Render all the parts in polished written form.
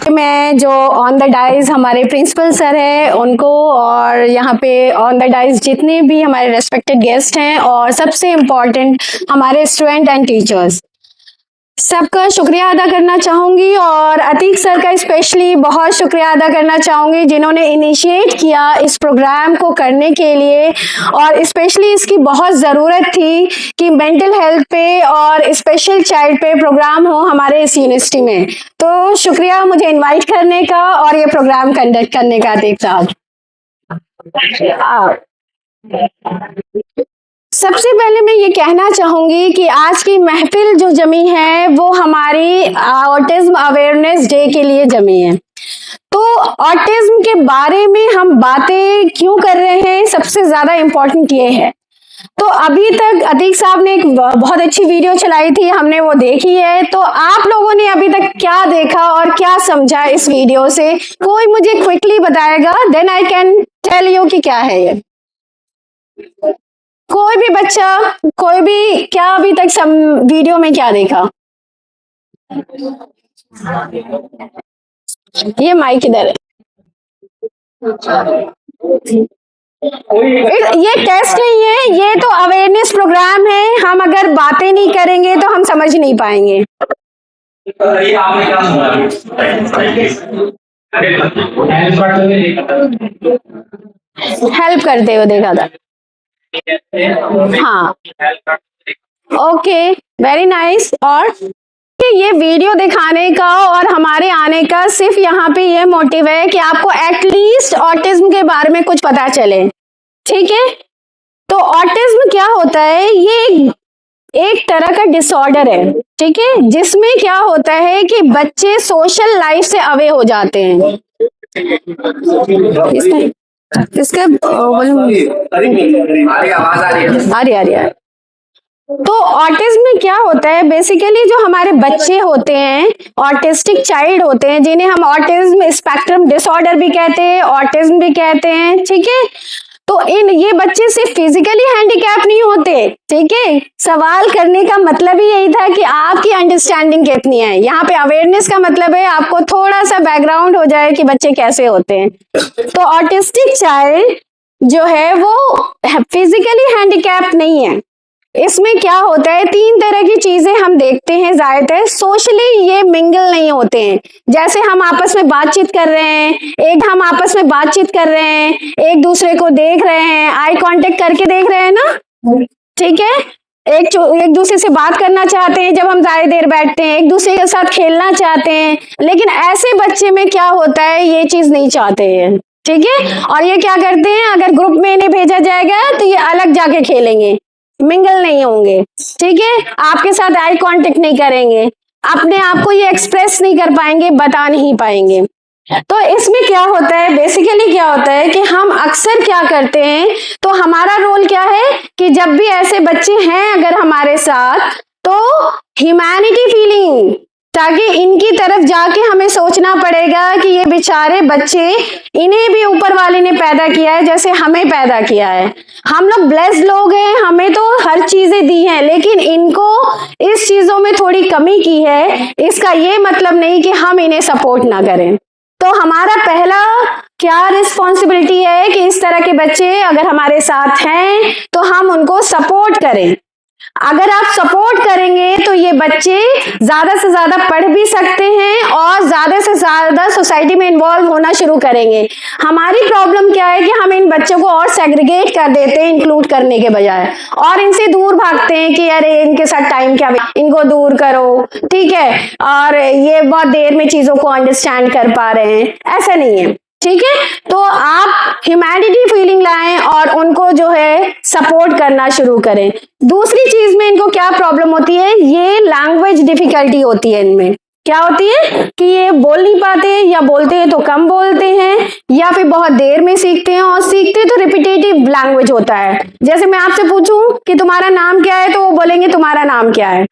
मैं जो on the dies हमारे प्रिंसिपल सर है उनको, और यहाँ पे ऑन द डाइज जितने भी हमारे रेस्पेक्टेड गेस्ट हैं, और सबसे इम्पोर्टेंट हमारे स्टूडेंट एंड टीचर्स, सबका शुक्रिया अदा करना चाहूँगी। और अतीक सर का स्पेशली बहुत शुक्रिया अदा करना चाहूँगी जिन्होंने इनिशिएट किया इस प्रोग्राम को करने के लिए, और स्पेशली इसकी बहुत ज़रूरत थी कि मेंटल हेल्थ पे और स्पेशल चाइल्ड पे प्रोग्राम हो हमारे इस यूनिवर्सिटी में। तो शुक्रिया मुझे इनवाइट करने का और ये प्रोग्राम कंडक्ट करने का अतीक साहब। सबसे पहले मैं ये कहना चाहूंगी कि आज की महफिल जो जमी है वो हमारी ऑटिज्म अवेयरनेस डे के लिए जमी है। तो ऑटिज्म के बारे में हम बातें क्यों कर रहे हैं, सबसे ज्यादा इम्पोर्टेंट ये है। तो अभी तक अतीक साहब ने एक बहुत अच्छी वीडियो चलाई थी, हमने वो देखी है। तो आप लोगों ने अभी तक क्या देखा और क्या समझा इस वीडियो से, कोई मुझे क्विकली बताएगा, then I can tell you कि क्या है ये। कोई भी बच्चा, कोई भी, क्या अभी तक वीडियो में क्या देखा? ये माइक इधर है। ये टेस्ट नहीं है, ये तो अवेयरनेस प्रोग्राम है। हम अगर बातें नहीं करेंगे तो हम समझ नहीं पाएंगे। हेल्प करते हो देखा था। हाँ, ओके, वेरी नाइस। और ये वीडियो दिखाने का और हमारे आने का सिर्फ यहाँ पे ये मोटिव है कि आपको एटलीस्ट ऑटिज्म के बारे में कुछ पता चले, ठीक है। तो ऑटिज्म क्या होता है, ये एक तरह का डिसऑर्डर है, ठीक है, जिसमें क्या होता है कि बच्चे सोशल लाइफ से अवे हो जाते हैं। इसका आ रही है। तो ऑटिज्म में क्या होता है, बेसिकली जो हमारे बच्चे होते हैं, ऑटिस्टिक चाइल्ड होते हैं, जिन्हें हम ऑटिज्म स्पेक्ट्रम डिसऑर्डर भी कहते हैं, ऑटिज्म भी कहते हैं, ठीक है। तो ये बच्चे सिर्फ फिजिकली हैंडीकैप नहीं होते, ठीक है। सवाल करने का मतलब ही यही था कि आपकी अंडरस्टैंडिंग कितनी है। यहाँ पे अवेयरनेस का मतलब है आपको थोड़ा सा बैकग्राउंड हो जाए कि बच्चे कैसे होते हैं। तो ऑटिस्टिक चाइल्ड जो है वो फिजिकली हैंडीकैप नहीं है। इसमें क्या होता है, तीन तरह की चीजें हम देखते हैं ज्यादातर। सोशली ये मिंगल नहीं होते हैं, जैसे हम आपस में बातचीत कर रहे हैं, हम आपस में बातचीत कर रहे हैं, एक दूसरे को देख रहे हैं, आई कांटेक्ट करके देख रहे हैं ना, ठीक है। एक दूसरे से बात करना चाहते हैं, जब हम ज्यादा देर बैठते हैं एक दूसरे के साथ खेलना चाहते हैं। लेकिन ऐसे बच्चे में क्या होता है, ये चीज नहीं चाहते हैं, ठीक है। और ये क्या करते हैं, अगर ग्रुप में इन्हें भेजा जाएगा तो ये अलग जाके खेलेंगे, मिंगल नहीं होंगे, ठीक है। आपके साथ आई कांटेक्ट नहीं करेंगे, अपने आप को ये एक्सप्रेस नहीं कर पाएंगे, बता नहीं पाएंगे। तो इसमें क्या होता है, बेसिकली क्या होता है कि हम अक्सर क्या करते हैं, तो हमारा रोल क्या है कि जब भी ऐसे बच्चे हैं अगर हमारे साथ, तो ह्यूमैनिटी फीलिंग, ताकि इनकी तरफ जाके हमें सोचना पड़ेगा कि ये बेचारे बच्चे, इन्हें भी ऊपर वाले ने पैदा किया है जैसे हमें पैदा किया है। हम लोग ब्लेस्ड लोग हैं, हमें तो हर चीजें दी हैं, लेकिन इनको इस चीजों में थोड़ी कमी की है। इसका ये मतलब नहीं कि हम इन्हें सपोर्ट ना करें। तो हमारा पहला क्या रिस्पॉन्सिबिलिटी है कि इस तरह के बच्चे अगर हमारे साथ हैं तो हम उनको सपोर्ट करें। अगर आप सपोर्ट करेंगे तो ये बच्चे ज्यादा से ज्यादा पढ़ भी सकते हैं और ज्यादा से ज्यादा सोसाइटी में इन्वॉल्व होना शुरू करेंगे। हमारी प्रॉब्लम क्या है कि हम इन बच्चों को और सेग्रीगेट कर देते हैं इंक्लूड करने के बजाय, और इनसे दूर भागते हैं कि अरे इनके साथ टाइम क्या, इनको दूर करो, ठीक है, और ये बहुत देर में चीजों को अंडरस्टैंड कर पा रहे हैं, ऐसा नहीं है, ठीक है। तो आप ह्यूमैनिटी फीलिंग लाएं और उनको जो है सपोर्ट करना शुरू करें। दूसरी चीज में इनको क्या प्रॉब्लम होती है, ये लैंग्वेज डिफिकल्टी होती है। इनमें क्या होती है कि ये बोल नहीं पाते, या बोलते हैं तो कम बोलते हैं, या फिर बहुत देर में सीखते हैं, और सीखते तो रिपीटेटिव लैंग्वेज होता है। जैसे मैं आपसे पूछूं कि तुम्हारा नाम क्या है, तो वो बोलेंगे तुम्हारा नाम क्या है।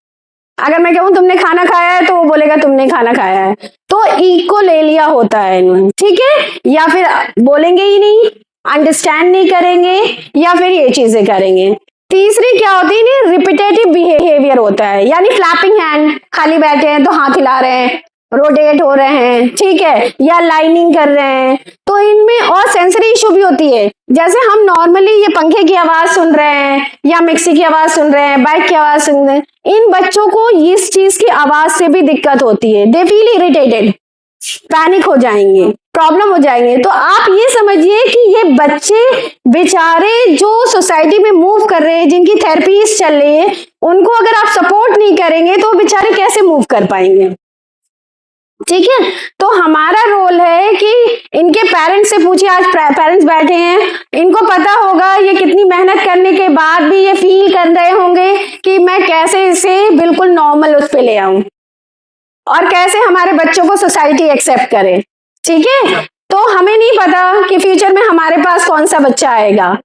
अगर मैं कहूँ तुमने खाना खाया है, तो वो बोलेगा तुमने खाना खाया है। तो ईको ले लिया होता है इन्होंने, ठीक है। या फिर बोलेंगे ही नहीं, अंडरस्टैंड नहीं करेंगे, या फिर ये चीजें करेंगे। तीसरी क्या होती है, रिपीटेटिव बिहेवियर होता है, यानी फ्लैपिंग हैंड, खाली बैठे हैं तो हाथ हिला रहे हैं, रोटेट हो रहे हैं, ठीक है, या लाइनिंग कर रहे हैं, तो इनमें और सेंसरी इशू भी होती है। जैसे हम नॉर्मली ये पंखे की आवाज सुन रहे हैं या मिक्सी की आवाज सुन रहे हैं, बाइक की आवाज सुन रहे हैं, इन बच्चों को इस चीज की आवाज से भी दिक्कत होती है। दे फील इरिटेटेड, पैनिक हो जाएंगे, प्रॉब्लम हो जाएंगे। तो आप ये समझिए कि ये बच्चे बेचारे जो सोसाइटी में मूव कर रहे हैं, जिनकी थेरेपीज चल रही है, उनको अगर आप सपोर्ट नहीं करेंगे तो बेचारे कैसे मूव कर पाएंगे, ठीक है। तो हमारा रोल है कि इनके पेरेंट्स से पूछिए, आज पेरेंट्स बैठे हैं, इनको पता होगा ये कितनी मेहनत करने के बाद भी ये फील कर रहे होंगे कि मैं कैसे इसे बिल्कुल नॉर्मल उस पे ले आऊं और कैसे हमारे बच्चों को सोसाइटी एक्सेप्ट करे, ठीक है। तो हमें नहीं पता कि फ्यूचर में हमारे पास कौन सा बच्चा आएगा,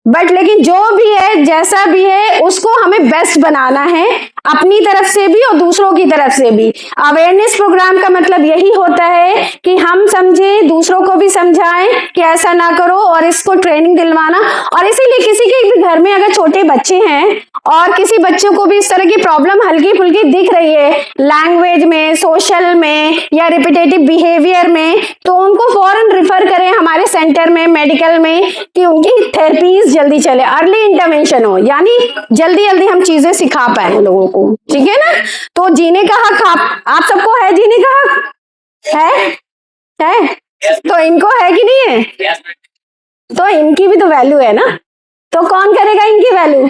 बट लेकिन जो भी है, जैसा भी है, उसको हमें बेस्ट बनाना है, अपनी तरफ से भी और दूसरों की तरफ से भी। अवेयरनेस प्रोग्राम का मतलब यही होता है कि हम समझें, दूसरों को भी समझाएं कि ऐसा ना करो, और इसको ट्रेनिंग दिलवाना। और इसीलिए किसी के भी घर में अगर छोटे बच्चे हैं और किसी बच्चों को भी इस तरह की प्रॉब्लम हल्की फुल्की दिख रही है, लैंग्वेज में, सोशल में या रिपीटेटिव बिहेवियर में, तो उनको फौरन रिफर करें हमारे सेंटर में, मेडिकल में, कि उनकी थेरेपीज जल्दी चले, अर्ली इंटरवेंशन हो, यानी जल्दी जल्दी हम चीजें सिखा पाए लोगों को, ठीक है ना। तो जीने का हक आप सबको है, जीने का हक है, तो इनको है कि नहीं है, तो इनकी भी तो वैल्यू है ना। तो कौन करेगा इनकी वैल्यू?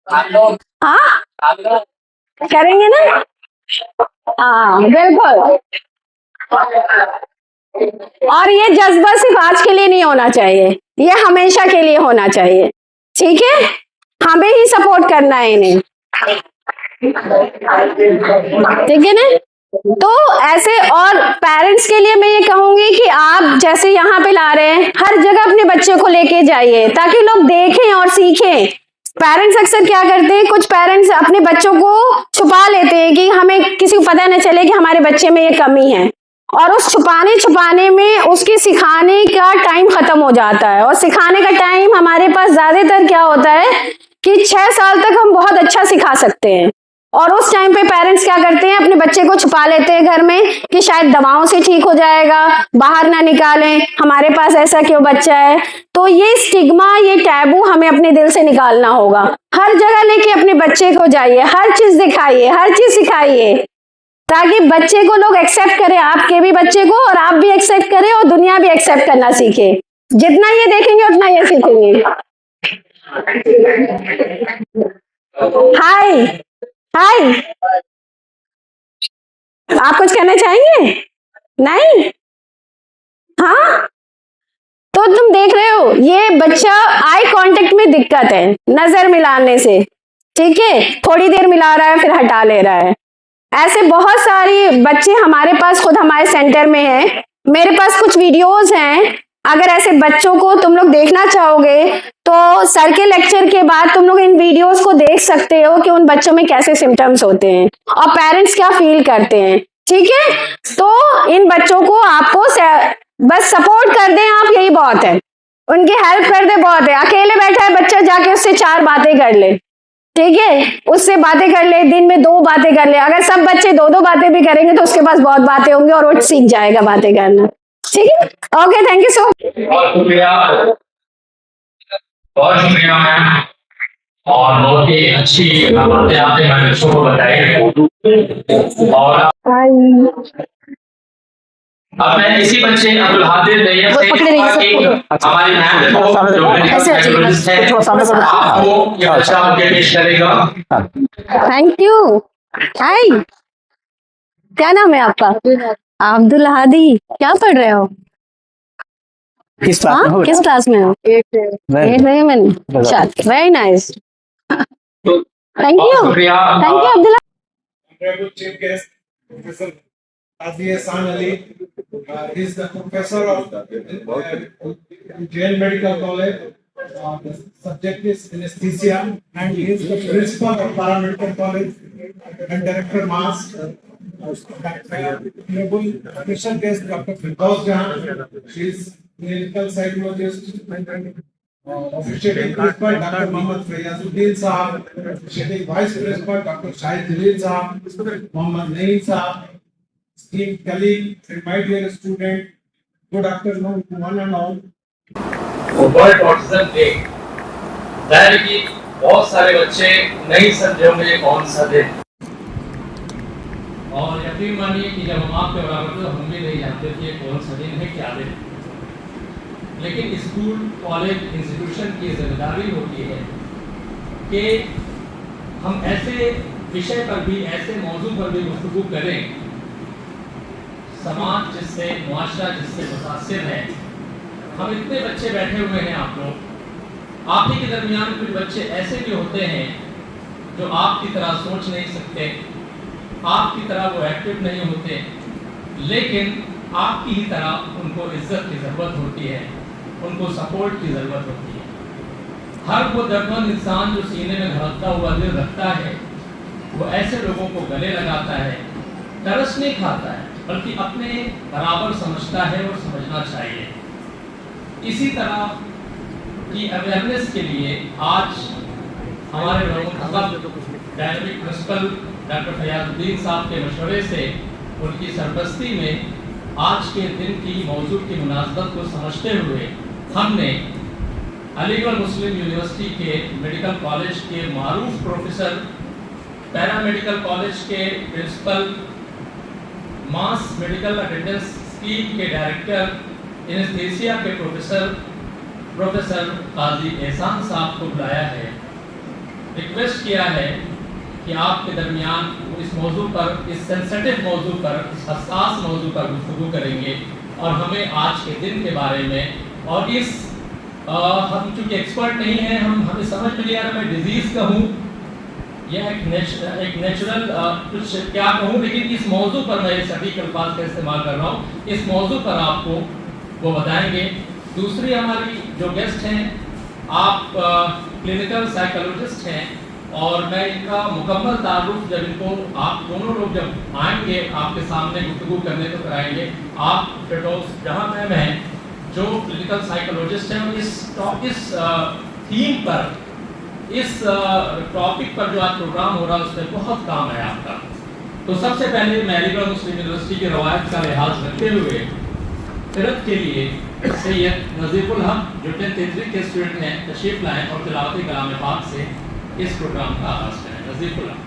हाँ, करेंगे ना। हाँ बिल्कुल। और ये जज्बा सिर्फ आज के लिए नहीं होना चाहिए, ये हमेशा के लिए होना चाहिए, ठीक है। हमें ही सपोर्ट करना है इन्हें, ठीक है ना। तो ऐसे, और पेरेंट्स के लिए मैं ये कहूंगी कि आप जैसे यहाँ पे ला रहे हैं, हर जगह अपने बच्चे को लेके जाइए ताकि लोग देखें और सीखें। पेरेंट्स अक्सर क्या करते हैं, कुछ पेरेंट्स अपने बच्चों को छुपा लेते हैं कि हमें किसी को पता न चले कि हमारे बच्चे में ये कमी है, और उस छुपाने में उसके सिखाने का टाइम खत्म हो जाता है। और सिखाने का टाइम हमारे पास ज्यादातर क्या होता है कि 6 साल तक हम बहुत अच्छा सिखा सकते हैं, और उस टाइम पे पेरेंट्स क्या करते हैं, अपने बच्चे को छुपा लेते हैं घर में कि शायद दवाओं से ठीक हो जाएगा, बाहर ना निकालें, हमारे पास ऐसा क्यों बच्चा है। तो ये स्टिग्मा, ये टैबू हमें अपने दिल से निकालना होगा। हर जगह लेके अपने बच्चे को जाइए, हर चीज दिखाइए, हर चीज सिखाइए, ताकि बच्चे को लोग एक्सेप्ट करें, आपके भी बच्चे को, और आप भी एक्सेप्ट करें और दुनिया भी एक्सेप्ट करना सीखे। जितना ये देखेंगे उतना ये सीखेंगे। हाय हाय, आप कुछ कहना चाहेंगे? नहीं? हाँ, तो तुम देख रहे हो ये बच्चा आई कांटेक्ट में दिक्कत है, नजर मिलाने से, ठीक है, थोड़ी देर मिला रहा है फिर हटा ले रहा है। ऐसे बहुत सारे बच्चे हमारे पास, खुद हमारे सेंटर में है, मेरे पास कुछ वीडियोस हैं। अगर ऐसे बच्चों को तुम लोग देखना चाहोगे तो सर के लेक्चर के बाद तुम लोग इन वीडियोस को देख सकते हो कि उन बच्चों में कैसे सिम्टम्स होते हैं और पेरेंट्स क्या फील करते हैं, ठीक है। तो इन बच्चों को आपको बस सपोर्ट कर दें आप, यही बहुत है, उनकी हेल्प कर दे, बहुत है। अकेले बैठा है बच्चा, जाके उससे 4 बातें कर ले, ठीक है, उससे बातें कर ले, दिन में 2 बातें कर ले। अगर सब बच्चे 2-2 बातें भी करेंगे तो उसके पास बहुत बातें होंगी और वो सीख जाएगा बातें करना, ठीक है। Okay, thank you so much. बहुत शुक्रिया मैम, और बहुत ही अच्छी बातें आपने हमारे बच्चों को बताई। और अब मैं इसी बच्चे अब्दुल हादिर नैय्यम से हमारी मैम को आपको ये बच्चा पेश करेगा। Thank you. हाय, क्या नाम है आपका? अब्दुल हादी। क्या पढ़ रहे हो? किस क्लास में हो? 8 में। Very nice, thank you, thank you Abdullah. Chief guest, Professor Qazi Ehsan Ali. He is the professor of Jain Medical College. The subject is anesthesia, and he is the principal of Paramedical College and Director Mass. Honorable special guest Dr. Firdaus Jahan. She is clinical psychologist. Officiating Principal Dr. Mohammad Fayyazuddin Sahab, Officiating Vice Principal Dr. Shahid Jalil Sahab, Mohammad Naeem Sahab, esteemed colleague and my dear student, good afternoon to one and all. World autism day, जाहिर है कि बहुत सारे बच्चे नहीं समझे होंगे कौन सा दिन, और यकीन मानिए कि जब हम आपके बराबर थे तो हम भी नहीं जानते कि ये कौन सा दिन है, क्या दिन। लेकिन स्कूल, कॉलेज, इंस्टीट्यूशन की जिम्मेदारी होती है कि हम ऐसे विषय पर भी, ऐसे मौजू पर भी गुफ्तगू करें, समाज जिससे, मुआशरा जिससे मुतासिर है। हम इतने बच्चे बैठे हुए हैं, आप लोग, आप ही के दरमियान कुछ बच्चे ऐसे भी होते हैं जो आपकी तरह सोच नहीं सकते, आपकी तरह वो एक्टिव नहीं होते, लेकिन आपकी ही तरह उनको इज्जत की ज़रूरत होती है, उनको सपोर्ट की ज़रूरत होती है। हर वो दर्दमंद इंसान जो सीने में धड़कता हुआ दिल रखता है, वो ऐसे लोगों को गले लगाता है, तरस नहीं खाता है, बल्कि अपने बराबर समझता है और समझना चाहिए। इसी तरह की अवेयरनेस के लिए आज हमारे डायनेमिक प्रिंसिपल डॉक्टर फयाजुद्दीन साहब के मशवरे से, उनकी सरबस्ती में आज के दिन की मौजू की मुनासबत को समझते हुए हमने अलीगढ़ मुस्लिम यूनिवर्सिटी के मेडिकल कॉलेज के मारूफ प्रोफेसर, पैरामेडिकल कॉलेज के प्रिंसिपल, मास मेडिकल अटेंडेंस स्कीम के डायरेक्टर, एनेस्थीसिया के प्रोफेसर काजी एहसान साहब को बुलाया है। रिक्वेस्ट किया है कि आपके दरमियान इस मौजू पर, इस सेंसिटिव मौजू पर, इस हसास मौजू पर गुफ्तगू करेंगे और हमें आज के दिन के बारे में, और इस हम चूँकि एक्सपर्ट नहीं हैं, हमें समझ में नहीं आ रहा मैं डिजीज़ कहूँ या एक नेचुरल कुछ क्या कहूँ, लेकिन इस मौजू पर मैं सटीक अल्फाज का इस्तेमाल कर रहा हूँ। इस मौजू पर आपको वो बताएंगे। दूसरी हमारी जो गेस्ट हैं, आप क्लिनिकल साइकोलॉजिस्ट हैं, और मैं इनका मुकम्मल तारुफ जब इनको, आप दोनों लोग जब आएंगे आपके सामने गुफ्तगू करने तो कराएंगे। आप फिरदौस जहाँ मैम हैं जो क्लिनिकल साइकोलॉजिस्ट हैं, इस थीम पर, इस टॉपिक पर जो आज प्रोग्राम हो रहा है उसमें बहुत काम है आपका। तो सबसे पहले मैं अलीगढ़ मुस्लिम यूनिवर्सिटी की रवायत का लिहाज रखते हुए तिरत के लिए सैयद नज़ीफुल हक जो 10th के स्टूडेंट हैं तशरीफ लाएं और तिलावत कलाम पाक से इस प्रोग्राम का आगाज़ करें। नज़ीफुल हक।